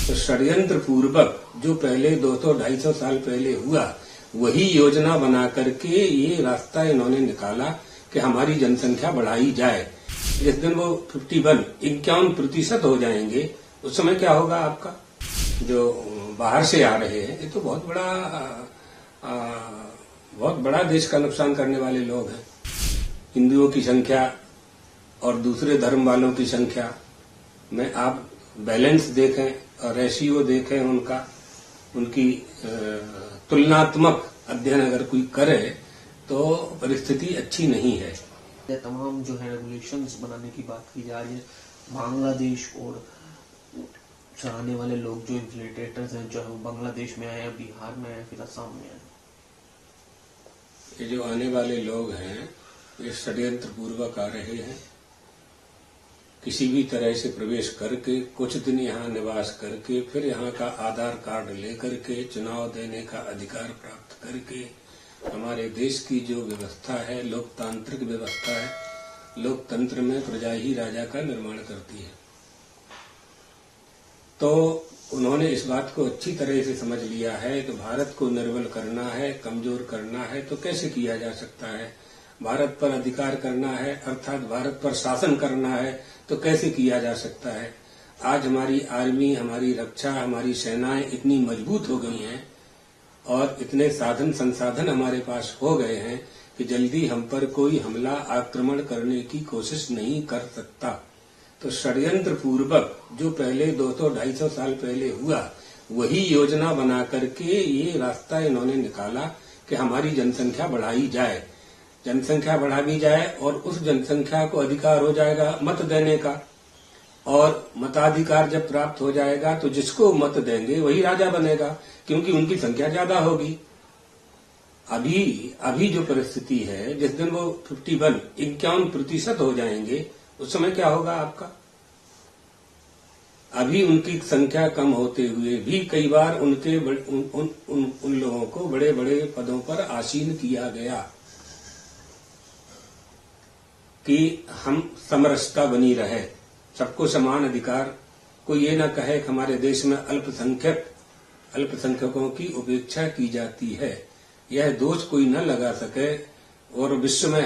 तो षड्यंत्र पूर्वक जो पहले 200-250 साल पहले हुआ, वही योजना बना करके ये रास्ता इन्होंने निकाला कि हमारी जनसंख्या बढ़ाई जाए। जिस दिन वो 51% हो जाएंगे, उस समय क्या होगा आपका? जो बाहर से आ रहे हैं, ये तो बहुत बड़ा देश का नुकसान करने वाले लोग हैं। हिंदुओं की संख्या और दूसरे धर्म वालों की संख्या में आप बैलेंस देखें और रेशियो देखें, उनकी तुलनात्मक अध्ययन अगर कोई करे तो परिस्थिति अच्छी नहीं है। तमाम जो है रेगुलेशंस बनाने की बात की जा रही है। बांग्लादेश और चलाने वाले लोग जो इन्फ्लेटेटर्स हैं, जो बांग्लादेश में आए हैं, बिहार में आए, फिर असम में आए। ये जो आने वाले लोग हैं, ये षड्यंत्र पूर्वक आ रहे हैं। किसी भी तरह से प्रवेश करके कुछ दिन यहाँ निवास करके फिर यहाँ का आधार कार्ड लेकर के चुनाव देने का अधिकार प्राप्त करके हमारे देश की जो व्यवस्था है, लोकतांत्रिक व्यवस्था है, लोकतंत्र में प्रजा ही राजा का निर्माण करती है। तो उन्होंने इस बात को अच्छी तरह से समझ लिया है कि भारत को निर्बल करना है, कमजोर करना है, तो कैसे किया जा सकता है। भारत पर अधिकार करना है, अर्थात भारत पर शासन करना है, तो कैसे किया जा सकता है। आज हमारी आर्मी, हमारी रक्षा, हमारी सेनाएं इतनी मजबूत हो गई हैं और इतने साधन संसाधन हमारे पास हो गए हैं कि जल्दी हम पर कोई हमला, आक्रमण करने की कोशिश नहीं कर सकता। तो षड्यंत्र पूर्वक जो पहले 200-250 साल पहले हुआ, वही योजना बना करके ये रास्ता इन्होंने निकाला कि हमारी जनसंख्या बढ़ाई जाए। जनसंख्या बढ़ा दी जाए और उस जनसंख्या को अधिकार हो जाएगा मत देने का, और मताधिकार जब प्राप्त हो जाएगा तो जिसको मत देंगे वही राजा बनेगा, क्योंकि उनकी संख्या ज्यादा होगी। अभी जो परिस्थिति है, जिस दिन वो 51% हो जाएंगे, उस समय क्या होगा आपका? अभी उनकी संख्या कम होते हुए भी कई बार उन लोगों को बड़े बड़े पदों पर आसीन किया गया कि हम समरसता बनी रहे, सबको समान अधिकार। कोई ये ना कहे कि हमारे देश में अल्पसंख्यकों की उपेक्षा की जाती है। यह दोष कोई न लगा सके और विश्व में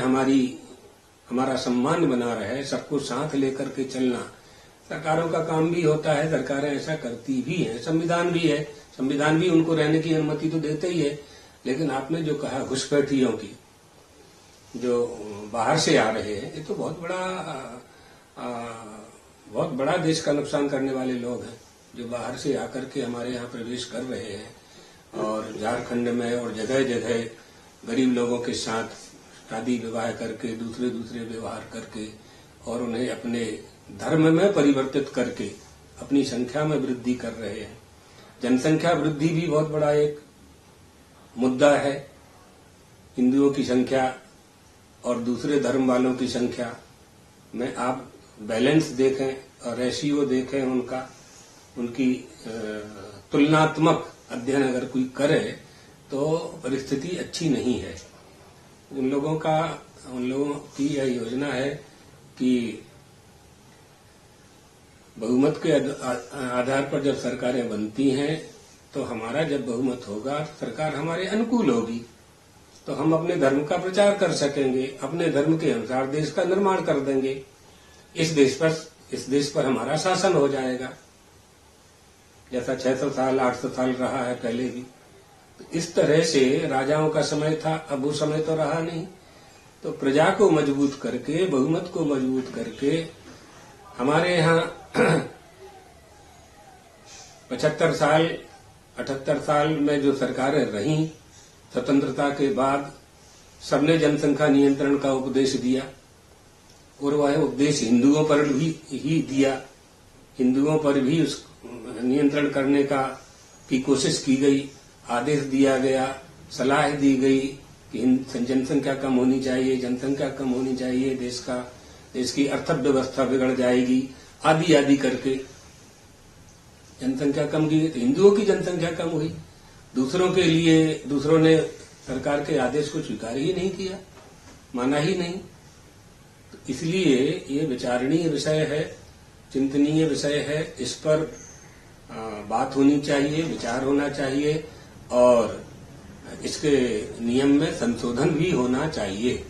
हमारा सम्मान बना रहे, सबको साथ लेकर के चलना सरकारों का काम भी होता है। सरकारें ऐसा करती भी हैं, संविधान भी है, संविधान भी उनको रहने की अनुमति तो देते ही है। लेकिन आपने जो कहा घुसपैठियों की, जो बाहर से आ रहे हैं, ये तो बहुत बड़ा देश का नुकसान करने वाले लोग हैं, जो बाहर से आकर के हमारे यहाँ प्रवेश कर रहे हैं और झारखंड में और जगह जगह गरीब लोगों के साथ शादी विवाह करके दूसरे व्यवहार करके और उन्हें अपने धर्म में परिवर्तित करके अपनी संख्या में वृद्धि कर रहे हैं। जनसंख्या वृद्धि भी बहुत बड़ा एक मुद्दा है। हिंदुओं की संख्या और दूसरे धर्म वालों की संख्या में आप बैलेंस देखें और रेशियो देखें, उनकी तुलनात्मक अध्ययन अगर कोई करे तो परिस्थिति अच्छी नहीं है। उन लोगों की यह योजना है कि बहुमत के आधार पर जब सरकारें बनती हैं तो हमारा जब बहुमत होगा, सरकार हमारे अनुकूल होगी, तो हम अपने धर्म का प्रचार कर सकेंगे, अपने धर्म के अनुसार देश का निर्माण कर देंगे। इस देश पर हमारा शासन हो जाएगा, जैसा 600 साल 800 साल रहा है पहले भी। तो इस तरह से राजाओं का समय था, अब वो समय तो रहा नहीं। तो प्रजा को मजबूत करके, बहुमत को मजबूत करके हमारे यहाँ 75 साल 78 साल में जो सरकारें रहीं स्वतंत्रता के बाद, सबने जनसंख्या नियंत्रण का उपदेश दिया और वह उपदेश हिंदुओं पर भी ही दिया। हिंदुओं पर भी उस नियंत्रण करने की कोशिश की गई, आदेश दिया गया, सलाह दी गई कि जनसंख्या कम होनी चाहिए, जनसंख्या कम होनी चाहिए, देश की अर्थव्यवस्था बिगड़ जाएगी, आदि करके जनसंख्या कम की। तो हिंदुओं की जनसंख्या कम हुई, दूसरों ने सरकार के आदेश को स्वीकार ही नहीं किया, माना ही नहीं। तो इसलिए ये विचारणीय विषय है, चिंतनीय विषय है। इस पर बात होनी चाहिए, विचार होना चाहिए और इसके नियम में संशोधन भी होना चाहिए।